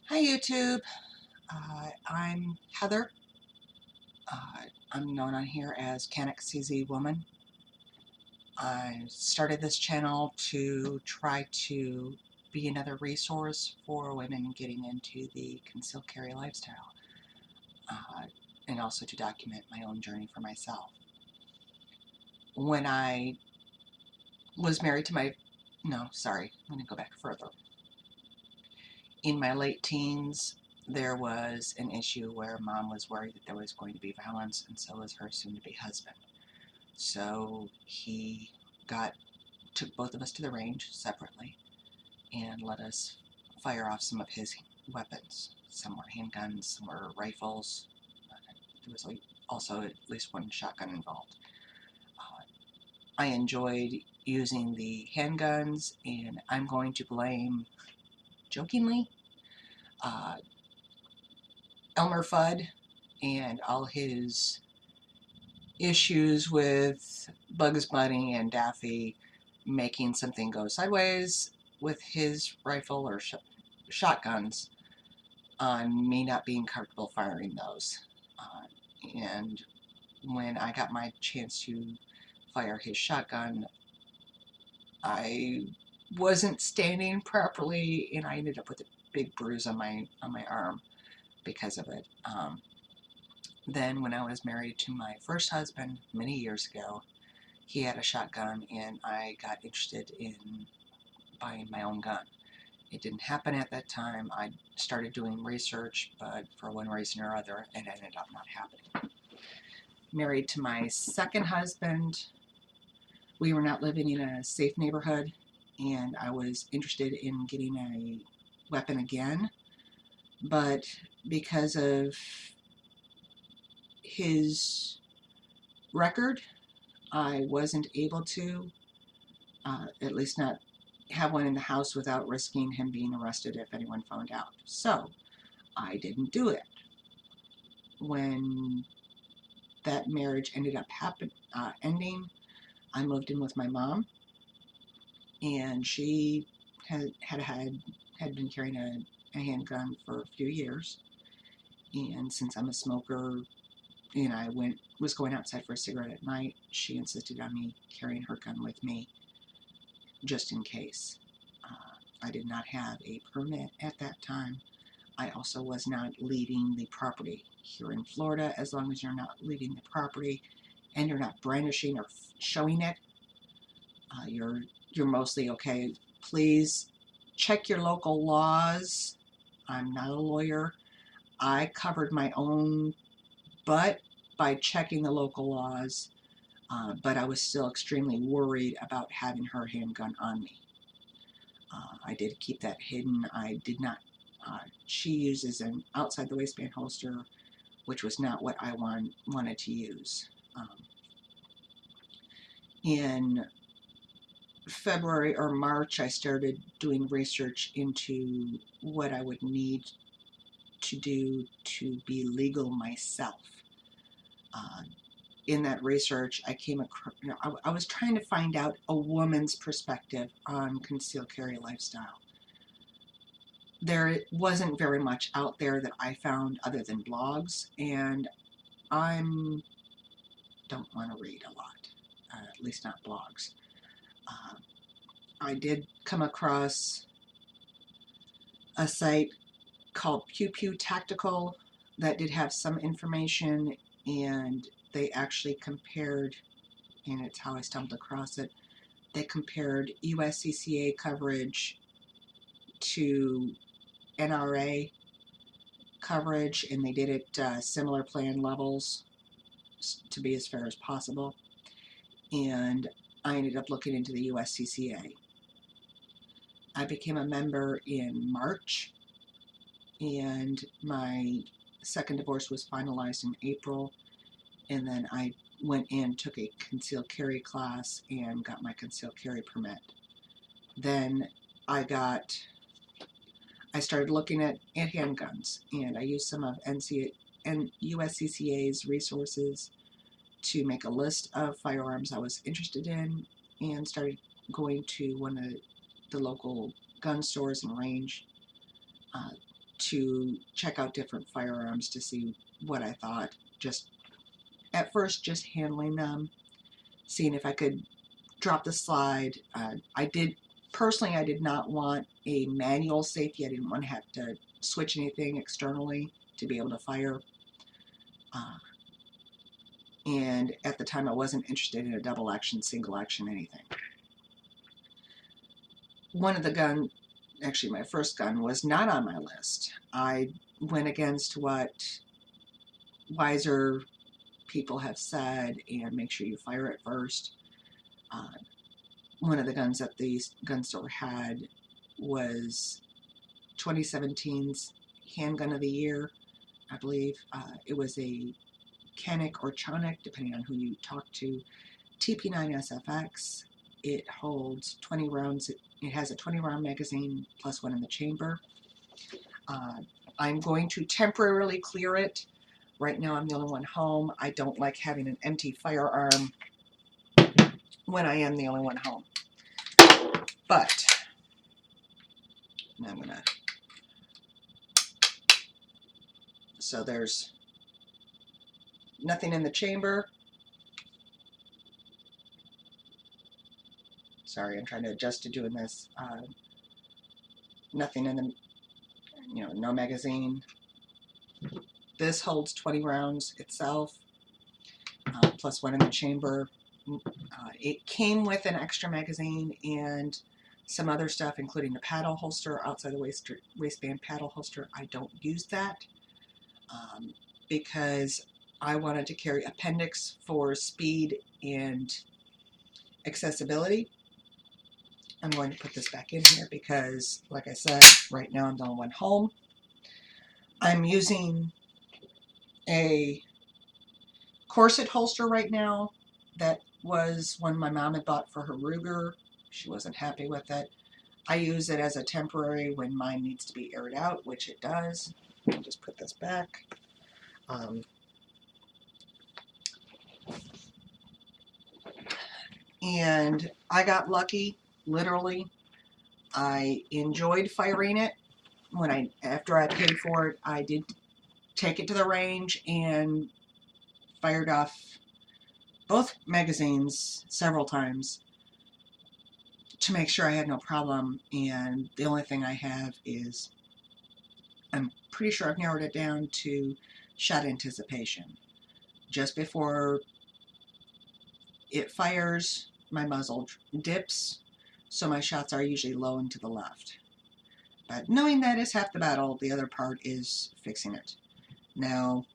Hi YouTube, I'm Heather. I'm known on here as Canic CZ Woman. I started this channel to try to be another resource for women getting into the concealed carry lifestyle, uh, and also to document my own journey for myself. When I was married to my, no, sorry, I'm going to go back further. In my late teens, there was an issue where mom was worried that there was going to be violence, and so was her soon-to-be husband. So he took both of us to the range separately and let us fire off some of his weapons. Some were handguns, some were rifles. There was also at least one shotgun involved. Uh, I enjoyed using the handguns, and I'm going to blame, jokingly, uh, Elmer Fudd and all his issues with Bugs Bunny and Daffy making something go sideways with his rifle or shotguns on me not being comfortable firing those. And when I got my chance to fire his shotgun, I wasn't standing properly, and I ended up with a big bruise on my arm because of it. Then when I was married to my first husband many years ago, he had a shotgun, and I got interested in buying my own gun. It didn't happen at that time. I started doing research, but for one reason or other, it ended up not happening. Married to my second husband, we were not living in a safe neighborhood, and I was interested in getting a weapon again, but because of his record, I wasn't able to, at least not have one in the house without risking him being arrested if anyone found out. So I didn't do it. When that marriage ended up ending, I moved in with my mom, and she had been carrying a handgun for a few years. And since I'm a smoker, and I was going outside for a cigarette at night, she insisted on me carrying her gun with me just in case. I did not have a permit at that time. I also was not leaving the property. Here in Florida, as long as you're not leaving the property and you're not brandishing or showing it, you're mostly okay. Please check your local laws. I'm not a lawyer. I covered my own butt by checking the local laws, but I was still extremely worried about having her handgun on me. I did keep that hidden. I did not. She uses an outside the waistband holster, which was not what I wanted to use. In February or March, I started doing research into what I would need to do to be legal myself. In that research, I came across, I was trying to find out a woman's perspective on concealed carry lifestyle. There wasn't very much out there that I found other than blogs, and I don't want to read a lot, at least not blogs. Uh, I did come across a site called Pew Pew Tactical that did have some information, and they actually compared, and it's how I stumbled across it, they compared USCCA coverage to NRA coverage, and they did it similar plan levels to be as fair as possible. And I ended up looking into the USCCA. I became a member in March, and my second divorce was finalized in April, and then I went and took a concealed carry class and got my concealed carry permit. Then I started looking at handguns, and I used some of USCCA's resources to make a list of firearms I was interested in, and started going to one of the local gun stores and range. to check out different firearms to see what I thought. Just at first, just handling them, seeing if I could drop the slide. I did not want a manual safety. I didn't want to have to switch anything externally to be able to fire. And at the time, I wasn't interested in a double action, single action, anything. One of the gun, actually my first gun, was not on my list. I went against what wiser people have said and make sure you fire it first. One of the guns that the gun store had was 2017's handgun of the year, I believe. It was a Canic or Chonic, depending on who you talk to, TP9 SFX. It holds 20 rounds. It has a 20 round magazine plus one in the chamber. I'm going to temporarily clear it. Right now I'm the only one home. I don't like having an empty firearm when I am the only one home. But now I'm gonna, so there's nothing in the chamber. Sorry, I'm trying to adjust to doing this. Nothing in the, no magazine. This holds 20 rounds itself, plus one in the chamber. It came with an extra magazine and some other stuff, including the paddle holster, outside the waistband paddle holster. I don't use that because I wanted to carry appendix for speed and accessibility. I'm going to put this back in here because, like I said, right now I'm the only one home. I'm using a corset holster right now. That was one my mom had bought for her Ruger. She wasn't happy with it. I use it as a temporary when mine needs to be aired out, which it does. Let me just put this back. And I got lucky, literally. I enjoyed firing it. After I paid for it, I did take it to the range and fired off both magazines several times to make sure I had no problem. And the only thing I have is, I'm pretty sure I've narrowed it down to shot anticipation. Just before it fires, my muzzle dips, so my shots are usually low and to the left. But knowing that is half the battle, the other part is fixing it. Now,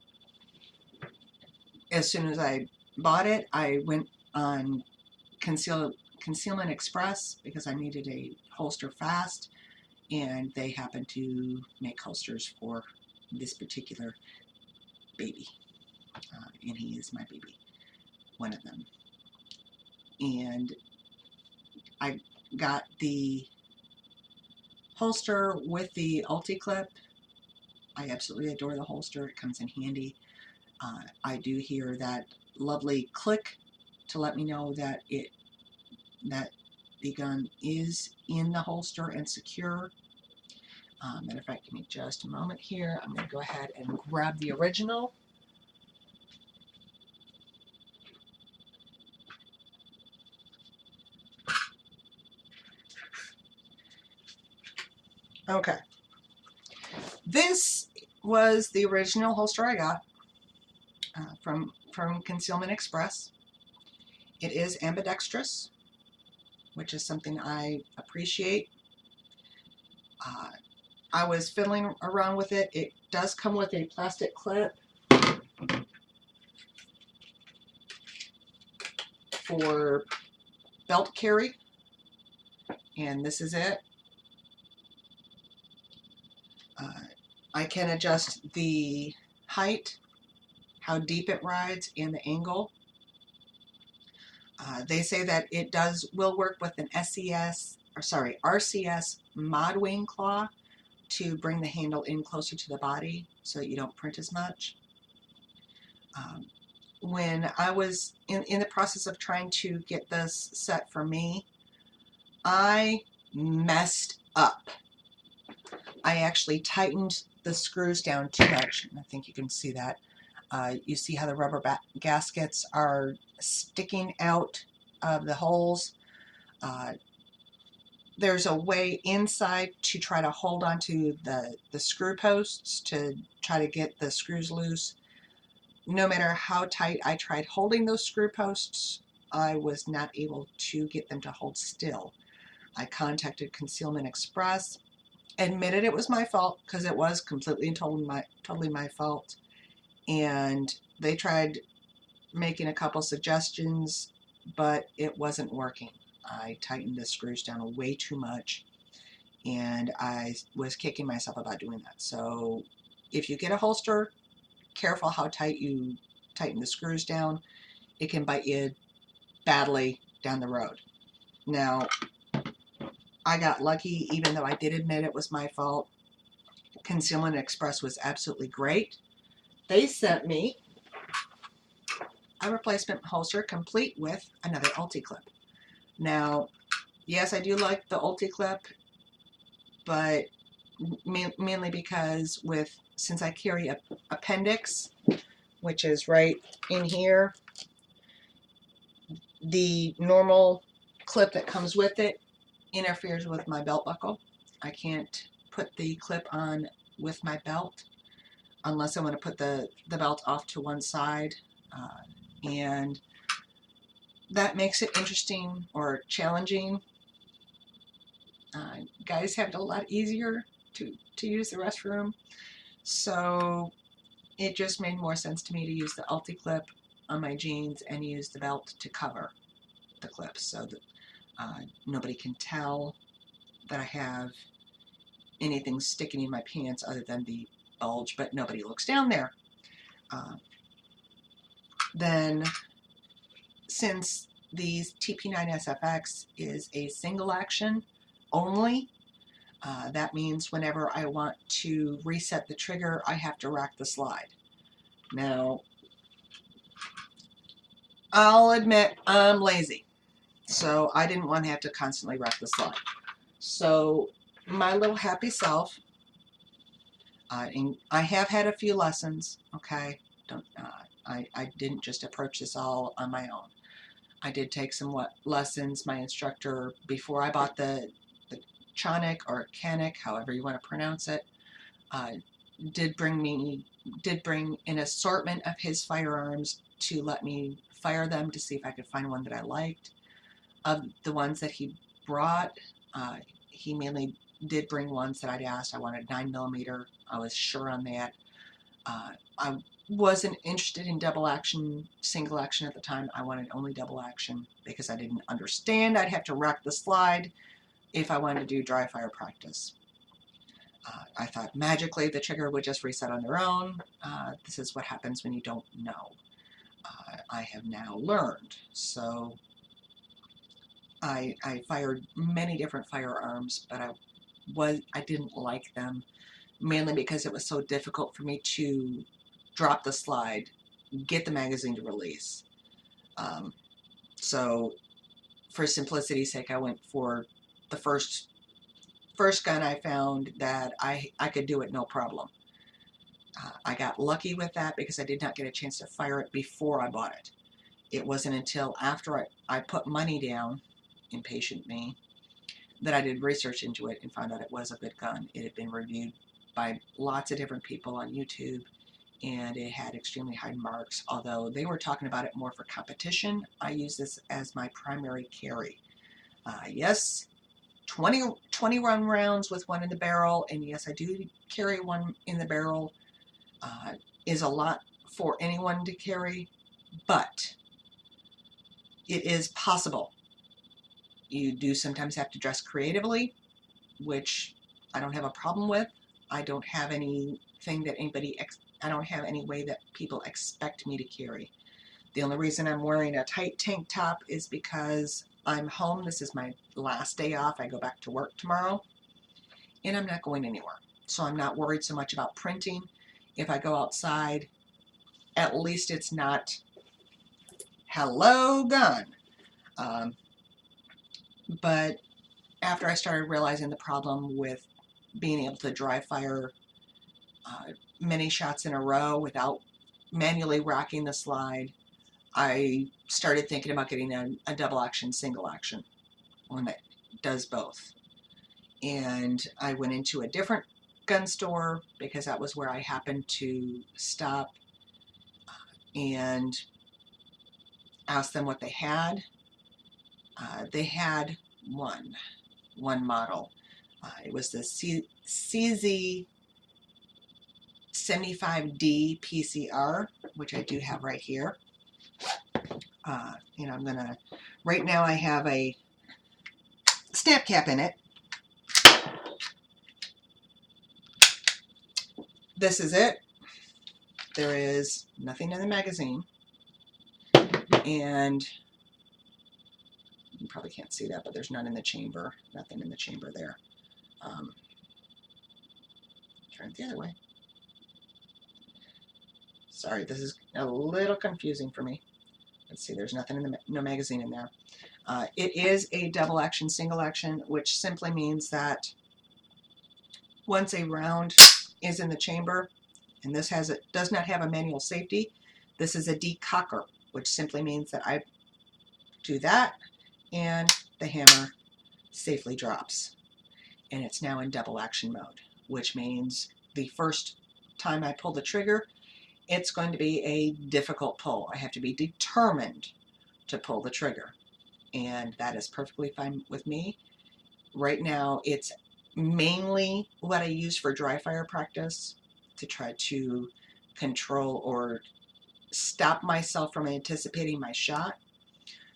as soon as I bought it, I went on Concealment Express because I needed a holster fast, and they happened to make holsters for this particular baby. And he is my baby, one of them. And I got the holster with the Ulti-Clip. I absolutely adore the holster. It comes in handy. I do hear that lovely click to let me know that the gun is in the holster and secure. Matter of fact, give me just a moment here. I'm going to go ahead and grab the original. Okay. This was the original holster I got from Concealment Express. It is ambidextrous, which is something I appreciate. I was fiddling around with it. It does come with a plastic clip for belt carry, and this is it. I can adjust the height, how deep it rides, and the angle. They say that it will work with an RCS mod wing claw to bring the handle in closer to the body so that you don't print as much. When I was in the process of trying to get this set for me, I messed up. I actually tightened the screws down too much, and I think you can see that. You see how the rubber gaskets are sticking out of the holes. There's a way inside to try to hold onto the screw posts to try to get the screws loose. No matter how tight I tried holding those screw posts, I was not able to get them to hold still. I contacted Concealment Express, admitted it was my fault because it was completely and totally my fault, and they tried making a couple suggestions, but it wasn't working. I tightened the screws down way too much, and I was kicking myself about doing that. So if you get a holster, careful how tight you tighten the screws down. It can bite you badly down the road. Now, I got lucky, even though I did admit it was my fault. Concealment Express was absolutely great. They sent me a replacement holster complete with another Ulti-clip. Now, yes, I do like the Ulti-clip, but mainly because since I carry a appendix, which is right in here, the normal clip that comes with it interferes with my belt buckle. I can't put the clip on with my belt unless I want to put the belt off to one side, and that makes it interesting or challenging. Guys have it a lot easier to use the restroom, so it just made more sense to me to use the Ulti clip on my jeans and use the belt to cover the clips so that nobody can tell that I have anything sticking in my pants other than the bulge, but nobody looks down there. Then, since the TP9SFX is a single action only, that means whenever I want to reset the trigger, I have to rack the slide. Now, I'll admit I'm lazy, so I didn't want to have to constantly rack the slide. So my little happy self, and I have had a few lessons, okay? I didn't just approach this all on my own. I did take some lessons. My instructor, before I bought the Chonic or Canic, however you want to pronounce it, did bring an assortment of his firearms to let me fire them to see if I could find one that I liked. Of the ones that he brought, he mainly did bring ones that I'd asked. I wanted 9mm. I was sure on that. I wasn't interested in double action, single action at the time. I wanted only double action because I didn't understand I'd have to rack the slide if I wanted to do dry fire practice. I thought magically the trigger would just reset on their own. This is what happens when you don't know. I have now learned. So I fired many different firearms, but I didn't like them, mainly because it was so difficult for me to drop the slide, get the magazine to release. So for simplicity's sake, I went for the first gun I found that I could do it no problem. I got lucky with that because I did not get a chance to fire it before I bought it. It wasn't until after I put money down, impatient me, that I did research into it and found out it was a good gun. It had been reviewed by lots of different people on YouTube, and it had extremely high marks. Although they were talking about it more for competition, I use this as my primary carry. Yes, 21 rounds with one in the barrel, and yes, I do carry one in the barrel. Is a lot for anyone to carry, but it is possible. You do sometimes have to dress creatively, which I don't have a problem with. I don't have anything that I don't have any way that people expect me to carry. The only reason I'm wearing a tight tank top is because I'm home. This is my last day off. I go back to work tomorrow, and I'm not going anywhere. So I'm not worried so much about printing. If I go outside, at least it's not hello gun. But after I started realizing the problem with being able to dry fire many shots in a row without manually racking the slide, I started thinking about getting a double action, single action, one that does both. And I went into a different gun store because that was where I happened to stop, and asked them what they had. They had one model. It was the CZ 75D PCR, which I do have right here. And I'm gonna, right now I have a snap cap in it. This is it. There is nothing in the magazine, and you probably can't see that, but there's none in the chamber. Nothing in the chamber there. Turn it the other way. Sorry, this is a little confusing for me. Let's see, there's nothing in the no magazine in there. It is a double action, single action, which simply means that once a round is in the chamber, and this does not have a manual safety, this is a decocker, which simply means that I do that and the hammer safely drops. And it's now in double action mode, which means the first time I pull the trigger, it's going to be a difficult pull. I have to be determined to pull the trigger, and that is perfectly fine with me. Right now, it's mainly what I use for dry fire practice to try to control or stop myself from anticipating my shot.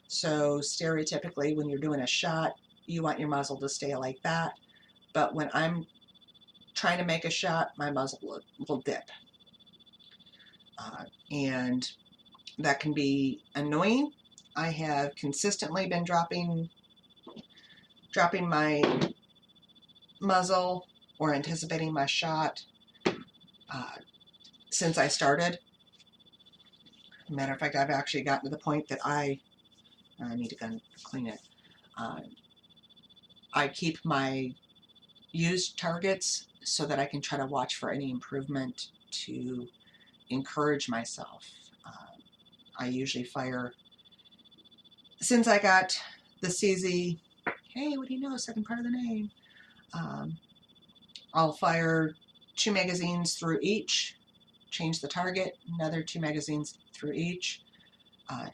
So stereotypically, when you're doing a shot, you want your muzzle to stay like that. But when I'm trying to make a shot, my muzzle will dip. And that can be annoying. I have consistently been dropping my muzzle or anticipating my shot since I started. Matter of fact, I've actually gotten to the point that I need to clean it. I keep my used targets so that I can try to watch for any improvement to encourage myself. I usually fire, since I got the CZ, hey, what do you know, second part of the name, I'll fire 2 magazines through each, change the target, another 2 magazines through each.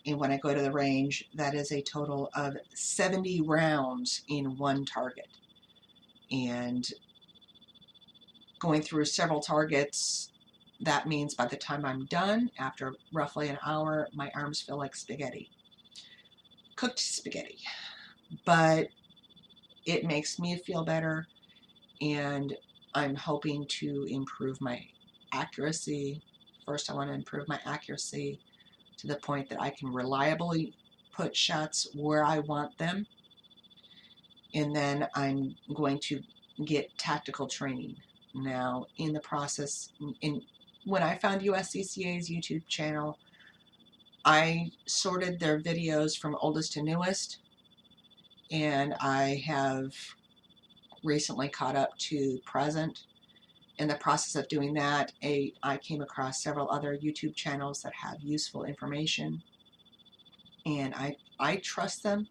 And when I go to the range, that is a total of 70 rounds in one target. And going through several targets, that means by the time I'm done, after roughly an hour, my arms feel like spaghetti. Cooked spaghetti. But it makes me feel better, and I'm hoping to improve my accuracy. First, I want to improve my accuracy to the point that I can reliably put shots where I want them. And then I'm going to get tactical training. Now, in the process, when I found USCCA's YouTube channel, I sorted their videos from oldest to newest, and I have recently caught up to present. In the process of doing that, I came across several other YouTube channels that have useful information, and I trust them.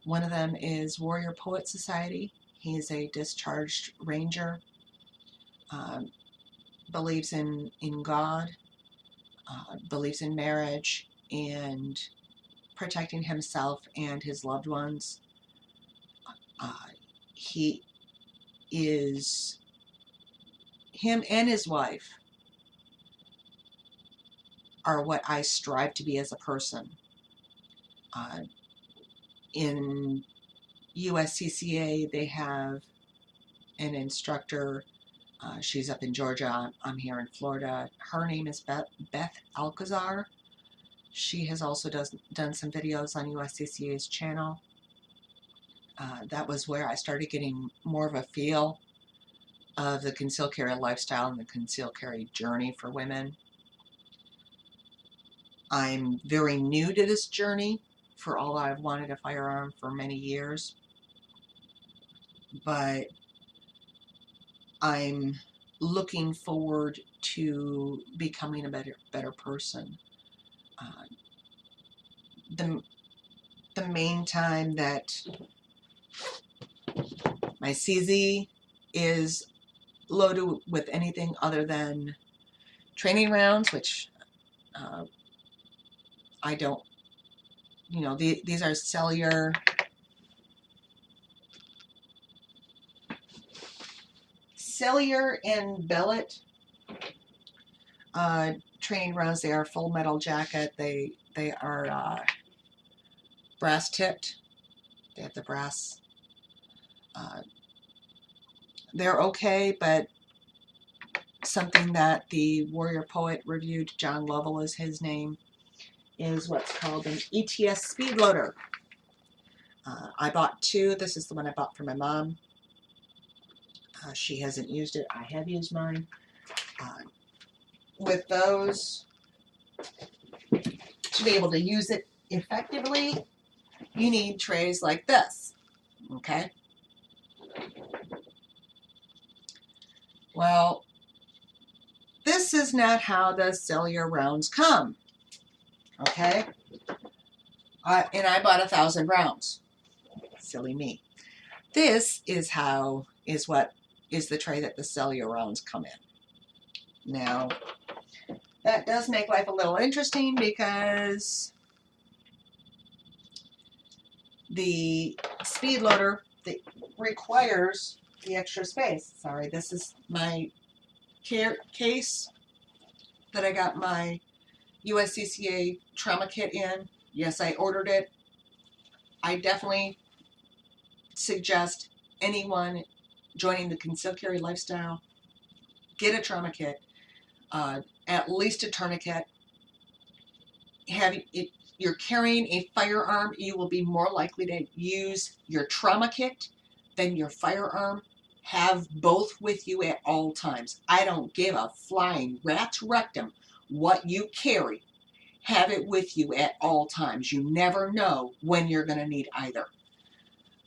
One of them is Warrior Poet Society. He's a discharged ranger, believes in God, believes in marriage and protecting himself and his loved ones. Him and his wife are what I strive to be as a person. In USCCA, they have an instructor. She's up in Georgia. I'm here in Florida. Her name is Beth Alcazar. She has also done some videos on USCCA's channel. That was where I started getting more of a feel of the concealed carry lifestyle and the concealed carry journey for women. I'm very new to this journey, for all I've wanted a firearm for many years, but I'm looking forward to becoming a better person. The main time that my CZ is loaded with anything other than training rounds, which I don't, these are cellular and billet training rounds. They are full metal jacket. They are brass tipped. They have the brass. They're okay, but something that the Warrior Poet reviewed, John Lovell is his name, is what's called an ETS speed loader. I bought two. This is the one I bought for my mom. She hasn't used it. I have used mine. With those, to be able to use it effectively, you need trays like this. Okay? Well, this is not how the cellular rounds come. Okay? And I bought 1,000 rounds. Silly me. This is what is the tray that the cellular rounds come in. Now, that does make life a little interesting because the speed loader that requires the extra space. Sorry, this is my case that I got my USCCA trauma kit in. Yes, I ordered it. I definitely suggest anyone joining the concealed carry lifestyle, get a trauma kit, at least a tourniquet. You're carrying a firearm, you will be more likely to use your trauma kit than your firearm. Have both with you at all times. I don't give a flying rat's rectum what you carry. Have it with you at all times. You never know when you're going to need either.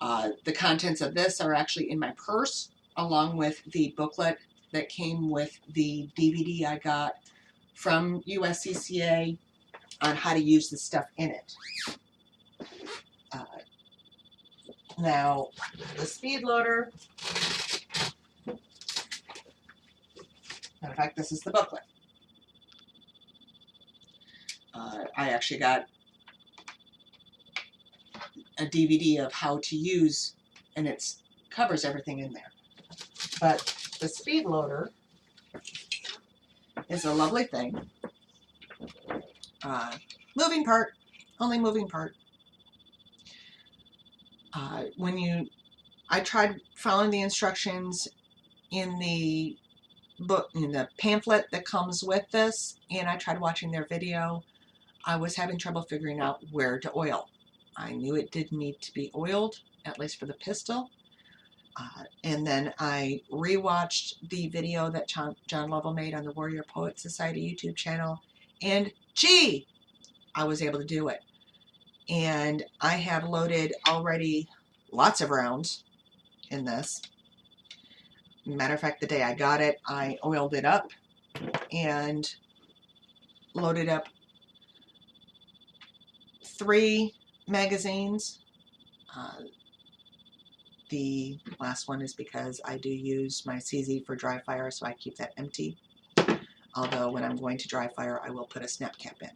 The contents of this are actually in my purse, along with the booklet that came with the DVD I got from USCCA on how to use the stuff in it. Now, the speed loader, matter of fact, this is the booklet. I actually got a DVD of how to use, and it covers everything in there. But the speed loader is a lovely thing. Moving part, only moving part. I tried following the instructions in the book, in the pamphlet that comes with this, and I tried watching their video. I was having trouble figuring out where to oil. I knew it did need to be oiled, at least for the pistol. And then I rewatched the video that John Lovell made on the Warrior Poet Society YouTube channel, and gee, I was able to do it. And I have loaded already lots of rounds in this. Matter of fact, the day I got it, I oiled it up and loaded up 3 magazines. The last one is because I do use my CZ for dry fire, so I keep that empty. Although when I'm going to dry fire, I will put a snap cap in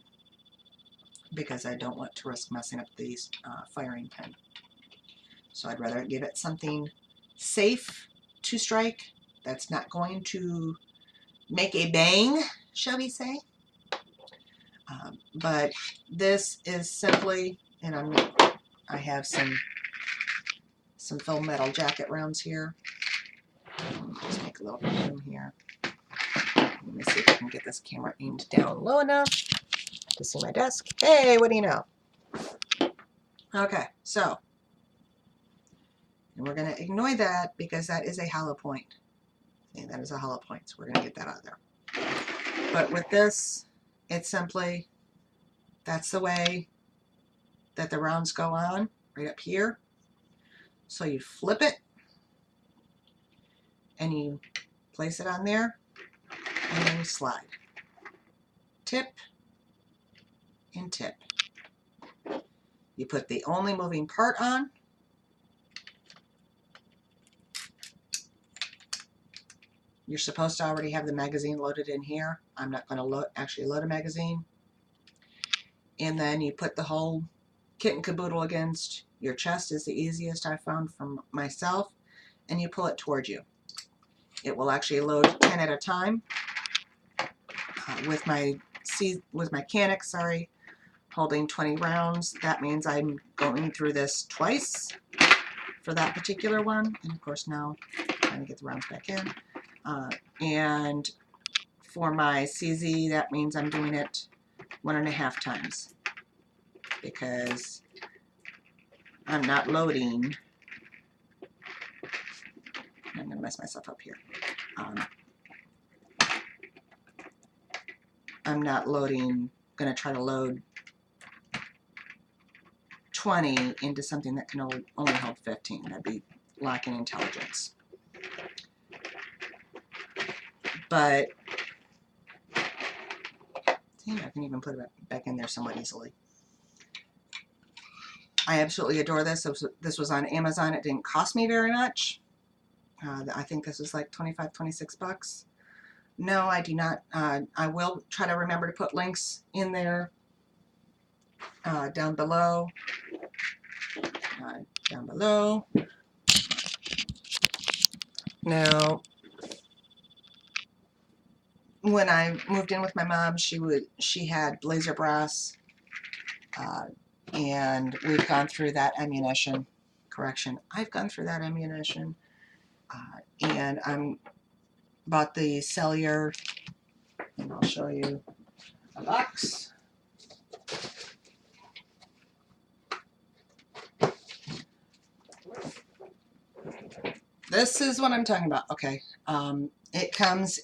because I don't want to risk messing up the firing pin. So I'd rather give it something safe to strike that's not going to make a bang, shall we say. But this is simply, and I have some filled metal jacket rounds here. Just make a little room here. Let me see if I can get this camera aimed down low enough to see my desk. Hey, what do you know? Okay, so, and we're going to ignore that because that is a hollow point. See, that is a hollow point, so we're going to get that out of there. But with this, it's simply, that's the way that the rounds go on, right up here. So you flip it, and you place it on there, and then you slide. Tip and tip. You put the only moving part on. You're supposed to already have the magazine loaded in here. I'm not going to actually load a magazine. And then you put the whole kit and caboodle against your chest is the easiest I found from myself, and you pull it towards you. It will actually load 10 at a time. With my Canik, sorry, holding 20 rounds. That means I'm going through this twice for that particular one. And of course now trying to get the rounds back in. And for my CZ, that means I'm doing it 1.5 times because I'm not loading. I'm going to mess myself up here. I'm not loading, going to try to load 20 into something that can only hold 15. That'd be lacking intelligence. But see, I can even put it back in there somewhat easily. I absolutely adore this. This was on Amazon. It didn't cost me very much. I think this was like 25, 26 bucks. No, I do not. I will try to remember to put links in there down below. Down below. Now, when I moved in with my mom, she had blazer brass, and we've gone through that ammunition. Correction, I've gone through that ammunition, and I'm bought the cellular, and I'll show you a box. This is what I'm talking about. Okay, it comes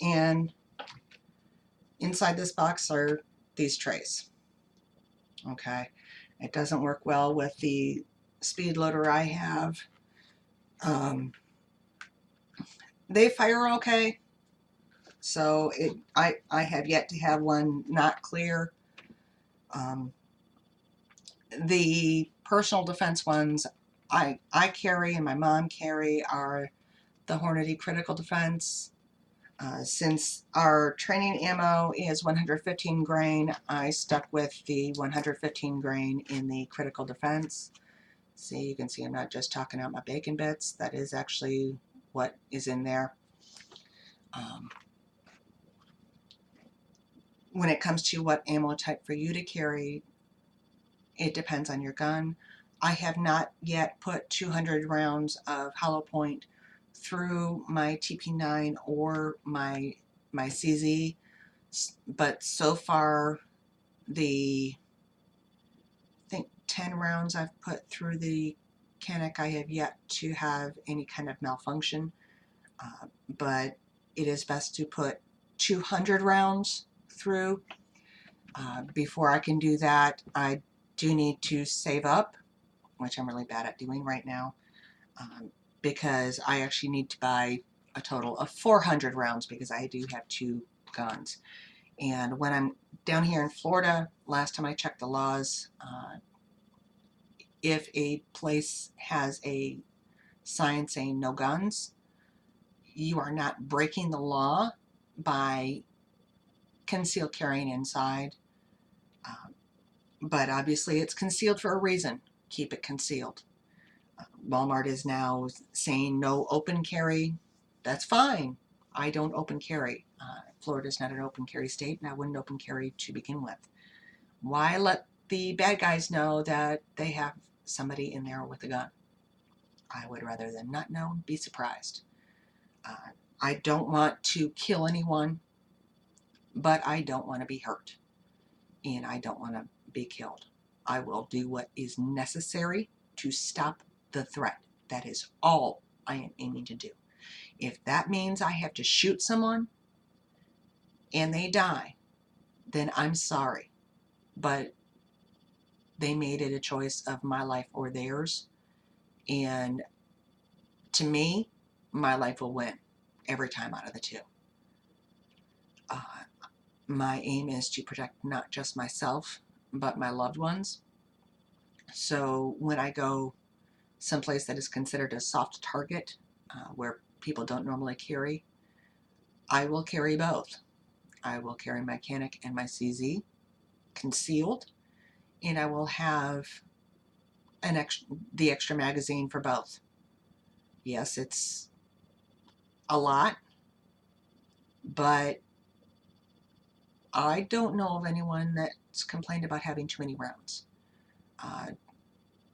inside this box are these trays. Okay, it doesn't work well with the speed loader I have. They fire okay, so I have yet to have one not clear. The personal defense ones I carry and my mom carry are the Hornady Critical Defense. Since our training ammo is 115 grain, I stuck with the 115 grain in the Critical Defense. See, you can see I'm not just talking out my bacon bits. That is actually what is in there. When it comes to what ammo type for you to carry, it depends on your gun. I have not yet put 200 rounds of hollow point through my TP9 or my CZ, but so far I think 10 rounds I've put through the Canik, I have yet to have any kind of malfunction, but it is best to put 200 rounds through. Before I can do that, I do need to save up, which I'm really bad at doing right now, because I actually need to buy a total of 400 rounds because I do have 2 guns. And when I'm down here in Florida, last time I checked the laws, if a place has a sign saying no guns, you are not breaking the law by concealed carrying inside. But obviously it's concealed for a reason. Keep it concealed. Walmart is now saying no open carry. That's fine. I don't open carry. Florida's not an open carry state, and I wouldn't open carry to begin with. Why let the bad guys know that they have somebody in there with a gun? I would rather them not know and be surprised. I don't want to kill anyone, but I don't want to be hurt, and I don't want to be killed. I will do what is necessary to stop the threat. That is all I am aiming to do. If that means I have to shoot someone and they die, then I'm sorry. But they made it a choice of my life or theirs. And to me, my life will win every time out of the 2. My aim is to protect not just myself, but my loved ones. So when I go someplace that is considered a soft target, where people don't normally carry, I will carry both. I will carry my Canic and my CZ concealed, and I will have the extra magazine for both. Yes, it's a lot, but I don't know of anyone that's complained about having too many rounds.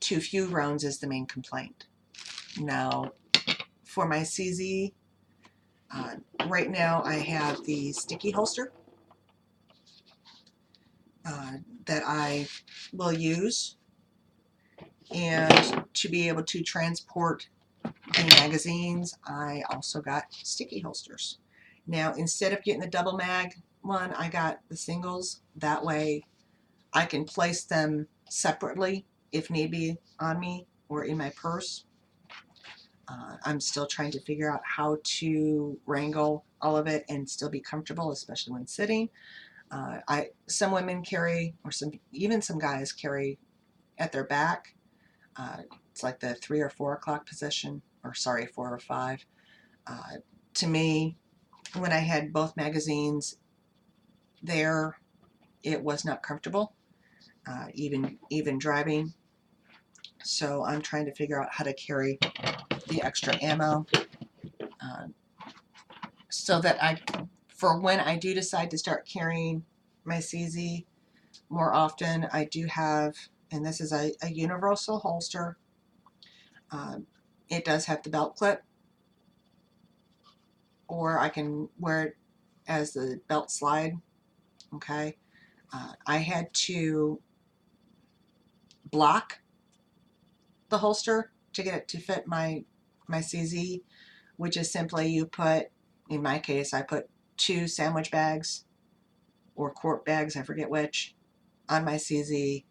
Too few rounds is the main complaint. Now, for my CZ, right now I have the sticky holster that I will use, and to be able to transport the magazines, I also got sticky holsters. Now, instead of getting the double mag one, I got the singles. That way I can place them separately if need be on me or in my purse. I'm still trying to figure out how to wrangle all of it and still be comfortable, especially when sitting. Some women carry, or even some guys carry at their back. It's like the 3 or 4 o'clock position, or sorry, 4 or 5. To me, when I had both magazines there, it was not comfortable, even driving. So I'm trying to figure out how to carry the extra ammo, so that for when I do decide to start carrying my CZ more often, I do have, and this is a universal holster. It does have the belt clip, or I can wear it as the belt slide. Okay, I had to block the holster to get it to fit my CZ, which is simply you put, in my case, I put 2 sandwich bags or quart bags, I forget which, on my CZ,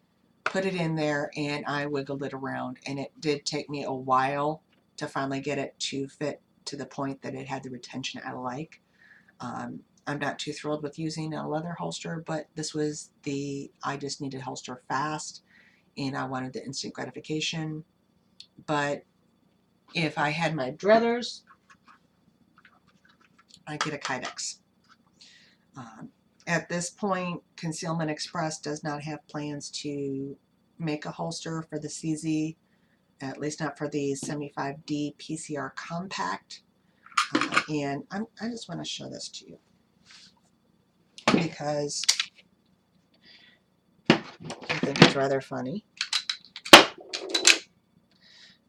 put it in there, and I wiggled it around, and it did take me a while to finally get it to fit to the point that it had the retention I like. I'm not too thrilled with using a leather holster, but this was I just needed holster fast, and I wanted the instant gratification. But if I had my druthers, I'd get a Kydex. At this point, Concealment Express does not have plans to make a holster for the CZ, at least not for the 75D PCR Compact. And I just want to show this to you because I think it's rather funny.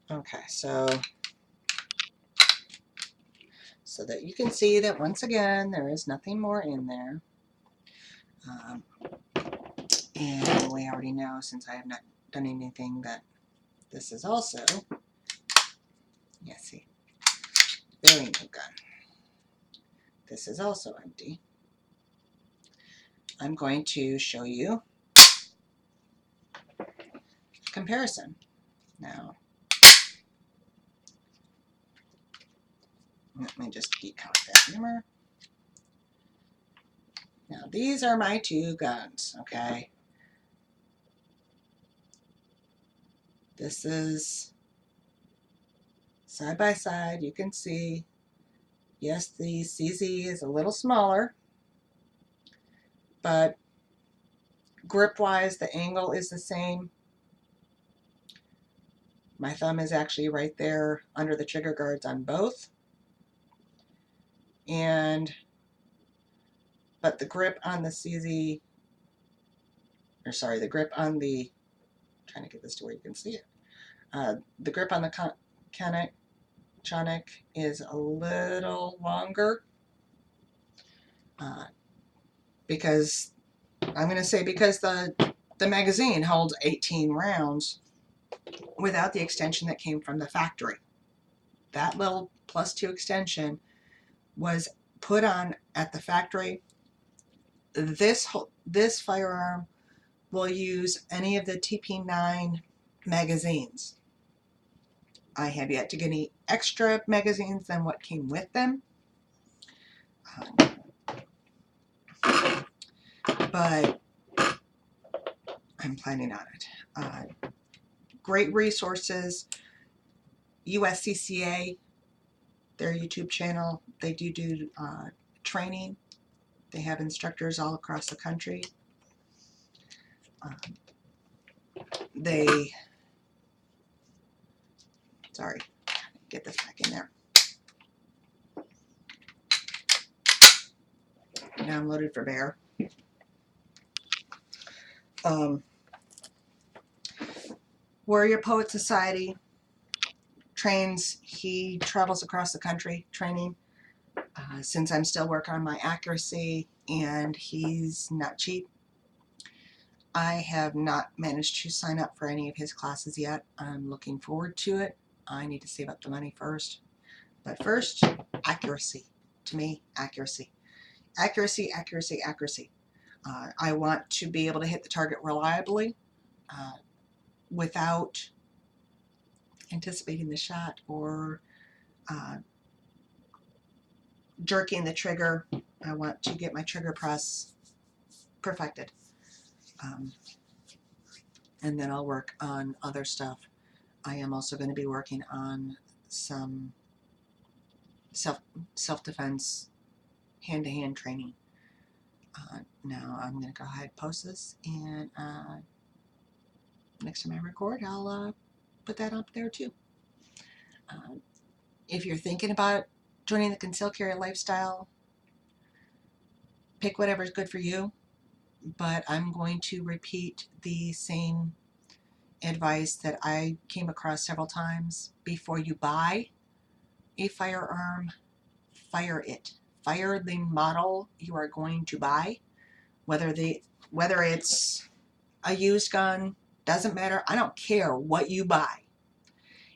Okay, so that you can see that once again there is nothing more in there. And we already know, since I have not done anything, that this is also, yeah, see, very new gun. This is also empty. I'm going to show you comparison. Now, let me just decock that hammer. Now, these are my 2 guns, okay? This is side by side. You can see, yes, the CZ is a little smaller, but grip-wise, the angle is the same. My thumb is actually right there under the trigger guards on both. But the grip on the CZ, or sorry, the grip on the, trying to get this to where you can see it. The grip on the Canic is a little longer, because I'm going to say because the magazine holds 18 rounds without the extension that came from the factory. That little +2 extension was put on at the factory. This firearm will use any of the TP9 magazines. I have yet to get any extra magazines than what came with them. but I'm planning on it. Great resources. USCCA, their YouTube channel, they do training. They have instructors all across the country. Sorry, get this back in there. Downloaded for Bear. Warrior Poet Society trains. He travels across the country training. Since I'm still working on my accuracy and he's not cheap, I have not managed to sign up for any of his classes yet. I'm looking forward to it. I need to save up the money first. But first, accuracy. To me, accuracy. Accuracy, accuracy, accuracy. I want to be able to hit the target reliably without anticipating the shot or jerking the trigger. I want to get my trigger press perfected. And then I'll work on other stuff. I am also going to be working on some self-defense, hand-to-hand training. Now I'm going to go ahead and post this, and next time I record, I'll put that up there too. If you're thinking about joining the concealed carry lifestyle, pick whatever's good for you, but I'm going to repeat the same advice that I came across several times. Before you buy a firearm, fire it. Fire the model you are going to buy, whether it's a used gun, doesn't matter. I don't care what you buy.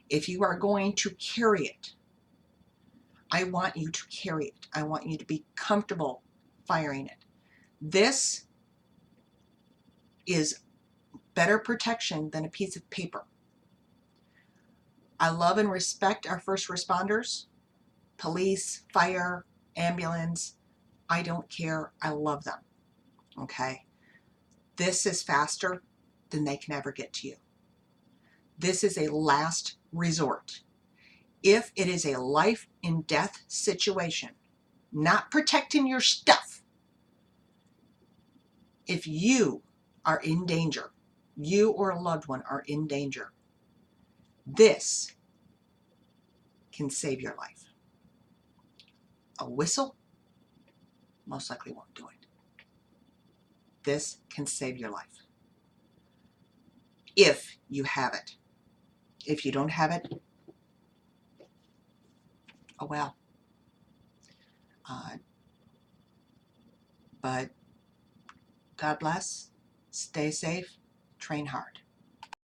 If you are going to carry it, I want you to carry it. I want you to be comfortable firing it. This is better protection than a piece of paper. I love and respect our first responders, police, fire, ambulance. I don't care. I love them. Okay? This is faster than they can ever get to you. This is a last resort. If it is a life and death situation, not protecting your stuff, if you are in danger, you or a loved one are in danger, this can save your life. A whistle most likely won't do it. This can save your life. If you have it. If you don't have it, oh well. But God bless, stay safe, train hard.